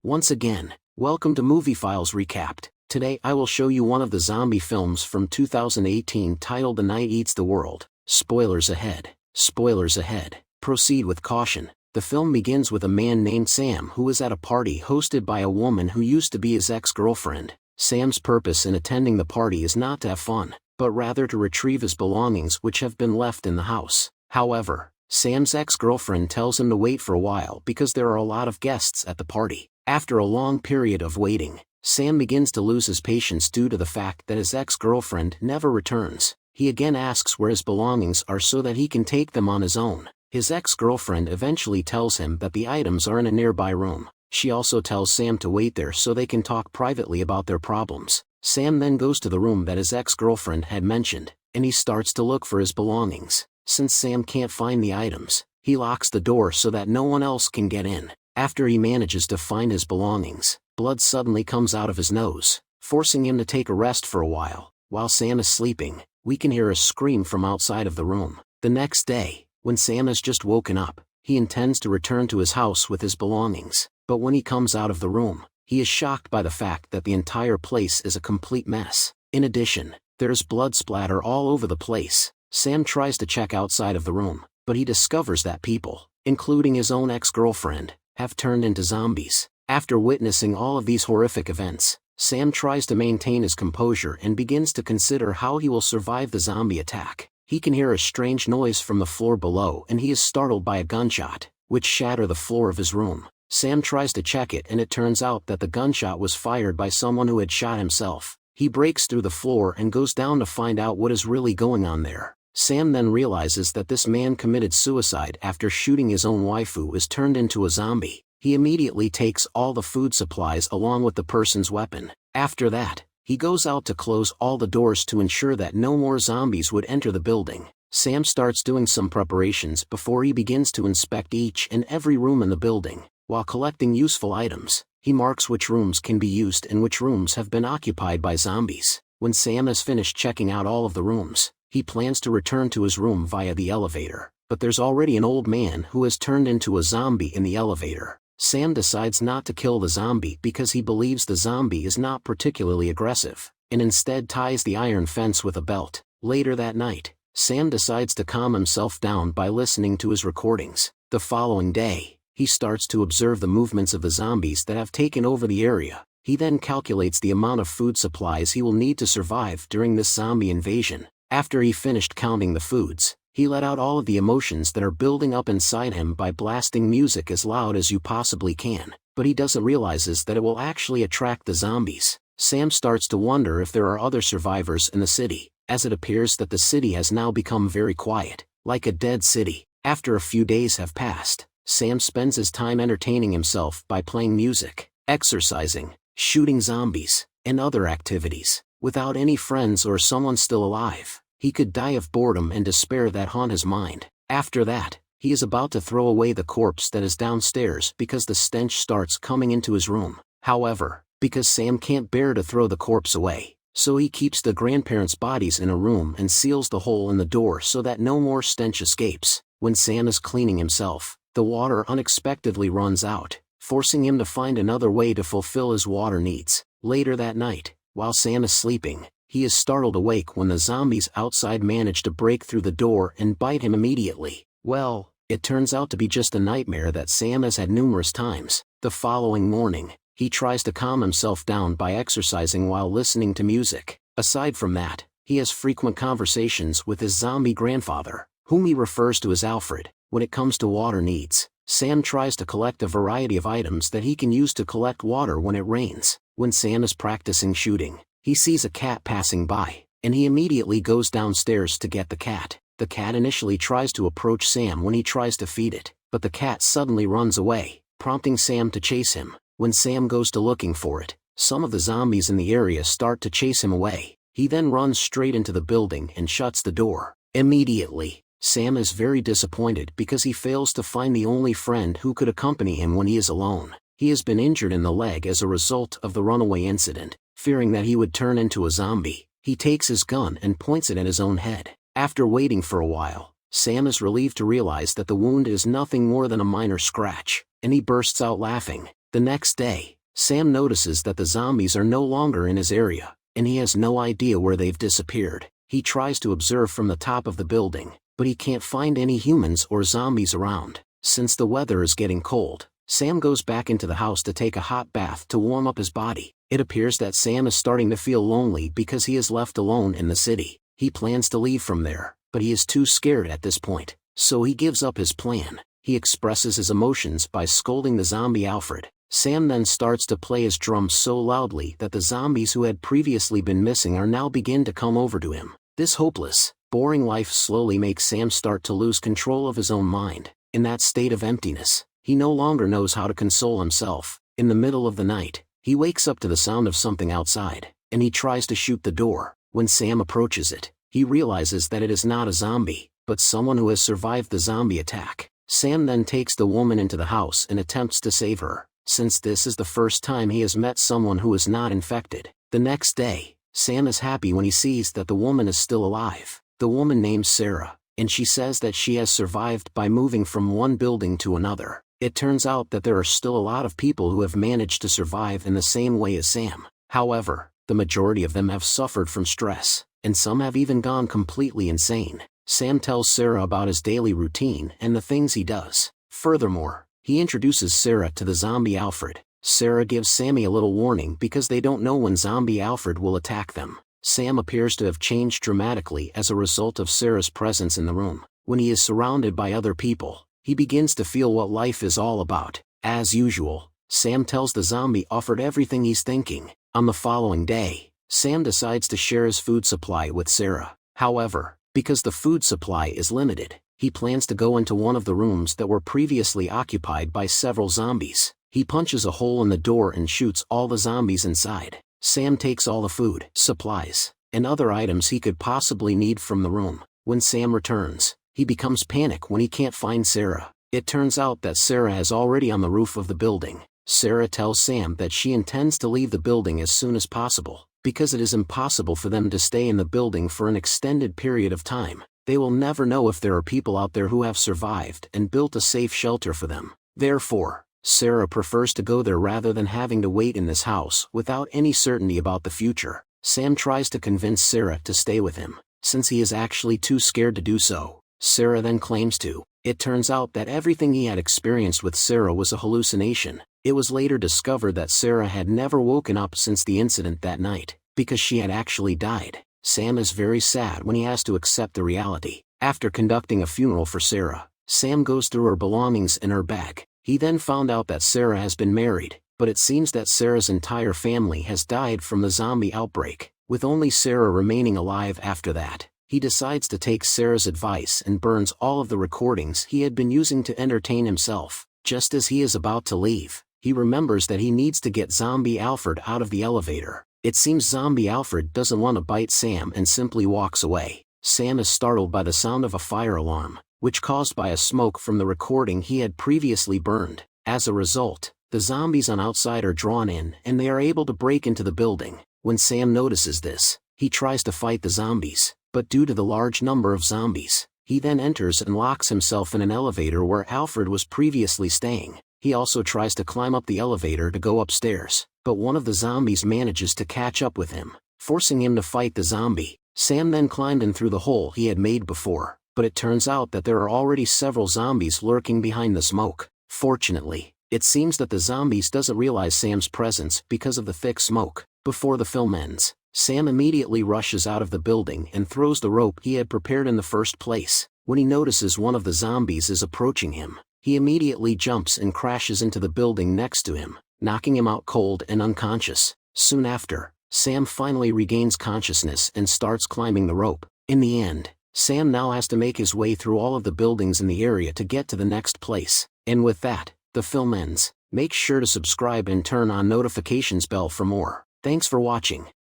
Once again, welcome to Movie Files Recapped. Today I will show you one of the zombie films from 2018 titled The Night Eats the World. Spoilers ahead. Spoilers ahead. Proceed with caution. The film begins with a man named Sam who is at a party hosted by a woman who used to be his ex-girlfriend. Sam's purpose in attending the party is not to have fun, but rather to retrieve his belongings which have been left in the house. However, Sam's ex-girlfriend tells him to wait for a while because there are a lot of guests at the party. After a long period of waiting, Sam begins to lose his patience due to the fact that his ex-girlfriend never returns. He again asks where his belongings are so that he can take them on his own. His ex-girlfriend eventually tells him that the items are in a nearby room. She also tells Sam to wait there so they can talk privately about their problems. Sam then goes to the room that his ex-girlfriend had mentioned, and he starts to look for his belongings. Since Sam can't find the items, he locks the door so that no one else can get in. After he manages to find his belongings, blood suddenly comes out of his nose, forcing him to take a rest for a while. While Sam is sleeping, we can hear a scream from outside of the room. The next day, when Sam has just woken up, he intends to return to his house with his belongings, but when he comes out of the room, he is shocked by the fact that the entire place is a complete mess. In addition, there's blood splatter all over the place. Sam tries to check outside of the room, but he discovers that people, including his own ex-girlfriend, have turned into zombies. After witnessing all of these horrific events, Sam tries to maintain his composure and begins to consider how he will survive the zombie attack. He can hear a strange noise from the floor below and he is startled by a gunshot, which shatters the floor of his room. Sam tries to check it and it turns out that the gunshot was fired by someone who had shot himself. He breaks through the floor and goes down to find out what is really going on there. Sam then realizes that this man committed suicide after shooting his own wife who is turned into a zombie. He immediately takes all the food supplies along with the person's weapon. After that, he goes out to close all the doors to ensure that no more zombies would enter the building. Sam starts doing some preparations before he begins to inspect each and every room in the building. While collecting useful items, he marks which rooms can be used and which rooms have been occupied by zombies. When Sam has finished checking out all of the rooms, he plans to return to his room via the elevator, but there's already an old man who has turned into a zombie in the elevator. Sam decides not to kill the zombie because he believes the zombie is not particularly aggressive, and instead ties the iron fence with a belt. Later that night, Sam decides to calm himself down by listening to his recordings. The following day, he starts to observe the movements of the zombies that have taken over the area. He then calculates the amount of food supplies he will need to survive during this zombie invasion. After he finished counting the foods, he let out all of the emotions that are building up inside him by blasting music as loud as you possibly can, but he doesn't realize that it will actually attract the zombies. Sam starts to wonder if there are other survivors in the city, as it appears that the city has now become very quiet, like a dead city. After a few days have passed, Sam spends his time entertaining himself by playing music, exercising, shooting zombies, and other activities. Without any friends or someone still alive, he could die of boredom and despair that haunt his mind. After that, he is about to throw away the corpse that is downstairs because the stench starts coming into his room. However, because Sam can't bear to throw the corpse away, so he keeps the grandparents' bodies in a room and seals the hole in the door so that no more stench escapes. When Sam is cleaning himself, the water unexpectedly runs out, forcing him to find another way to fulfill his water needs. Later that night, while Sam is sleeping, he is startled awake when the zombies outside manage to break through the door and bite him immediately. Well, it turns out to be just a nightmare that Sam has had numerous times. The following morning, he tries to calm himself down by exercising while listening to music. Aside from that, he has frequent conversations with his zombie grandfather, whom he refers to as Alfred. When it comes to water needs, Sam tries to collect a variety of items that he can use to collect water when it rains. When Sam is practicing shooting, he sees a cat passing by, and he immediately goes downstairs to get the cat. The cat initially tries to approach Sam when he tries to feed it, but the cat suddenly runs away, prompting Sam to chase him. When Sam goes to looking for it, some of the zombies in the area start to chase him away. He then runs straight into the building and shuts the door. Immediately, Sam is very disappointed because he fails to find the only friend who could accompany him when he is alone. He has been injured in the leg as a result of the runaway incident. Fearing that he would turn into a zombie, he takes his gun and points it at his own head. After waiting for a while, Sam is relieved to realize that the wound is nothing more than a minor scratch, and he bursts out laughing. The next day, Sam notices that the zombies are no longer in his area, and he has no idea where they've disappeared. He tries to observe from the top of the building, but he can't find any humans or zombies around. Since the weather is getting cold, Sam goes back into the house to take a hot bath to warm up his body. It appears that Sam is starting to feel lonely because he is left alone in the city. He plans to leave from there, but he is too scared at this point, so he gives up his plan. He expresses his emotions by scolding the zombie Alfred. Sam then starts to play his drums so loudly that the zombies who had previously been missing are now begin to come over to him. This hopeless, boring life slowly makes Sam start to lose control of his own mind. In that state of emptiness, he no longer knows how to console himself. In the middle of the night, he wakes up to the sound of something outside, and he tries to shoot the door. When Sam approaches it, he realizes that it is not a zombie, but someone who has survived the zombie attack. Sam then takes the woman into the house and attempts to save her, since this is the first time he has met someone who is not infected. The next day, Sam is happy when he sees that the woman is still alive. The woman named Sarah, and she says that she has survived by moving from one building to another. It turns out that there are still a lot of people who have managed to survive in the same way as Sam. However, the majority of them have suffered from stress, and some have even gone completely insane. Sam tells Sarah about his daily routine and the things he does. Furthermore, he introduces Sarah to the zombie Alfred. Sarah gives Sammy a little warning because they don't know when zombie Alfred will attack them. Sam appears to have changed dramatically as a result of Sarah's presence in the room. When he is surrounded by other people, he begins to feel what life is all about. As usual, Sam tells the zombie Alfred everything he's thinking. On the following day, Sam decides to share his food supply with Sarah. However, because the food supply is limited, he plans to go into one of the rooms that were previously occupied by several zombies. He punches a hole in the door and shoots all the zombies inside. Sam takes all the food, supplies, and other items he could possibly need from the room. When Sam returns, he becomes panicked when he can't find Sarah. It turns out that Sarah is already on the roof of the building. Sarah tells Sam that she intends to leave the building as soon as possible, because it is impossible for them to stay in the building for an extended period of time. They will never know if there are people out there who have survived and built a safe shelter for them. Therefore, Sarah prefers to go there rather than having to wait in this house without any certainty about the future. Sam tries to convince Sarah to stay with him, since he is actually too scared to do so. Sarah then claims to. It turns out that everything he had experienced with Sarah was a hallucination. It was later discovered that Sarah had never woken up since the incident that night, because she had actually died. Sam is very sad when he has to accept the reality. After conducting a funeral for Sarah, Sam goes through her belongings in her bag. He then found out that Sarah has been married, but it seems that Sarah's entire family has died from the zombie outbreak, with only Sarah remaining alive after that. He decides to take Sarah's advice and burns all of the recordings he had been using to entertain himself. Just as he is about to leave, he remembers that he needs to get zombie Alfred out of the elevator. It seems zombie Alfred doesn't want to bite Sam and simply walks away. Sam is startled by the sound of a fire alarm, which caused by a smoke from the recording he had previously burned. As a result, the zombies on outside are drawn in and they are able to break into the building. When Sam notices this, he tries to fight the zombies, but due to the large number of zombies, he then enters and locks himself in an elevator where Alfred was previously staying. He also tries to climb up the elevator to go upstairs, but one of the zombies manages to catch up with him, forcing him to fight the zombie. Sam then climbed in through the hole he had made before, but it turns out that there are already several zombies lurking behind the smoke. Fortunately, it seems that the zombies doesn't realize Sam's presence because of the thick smoke. Before the film ends, Sam immediately rushes out of the building and throws the rope he had prepared in the first place. When he notices one of the zombies is approaching him, he immediately jumps and crashes into the building next to him, knocking him out cold and unconscious. Soon after, Sam finally regains consciousness and starts climbing the rope. In the end, Sam now has to make his way through all of the buildings in the area to get to the next place. And with that, the film ends. Make sure to subscribe and turn on notifications bell for more. Thanks for watching.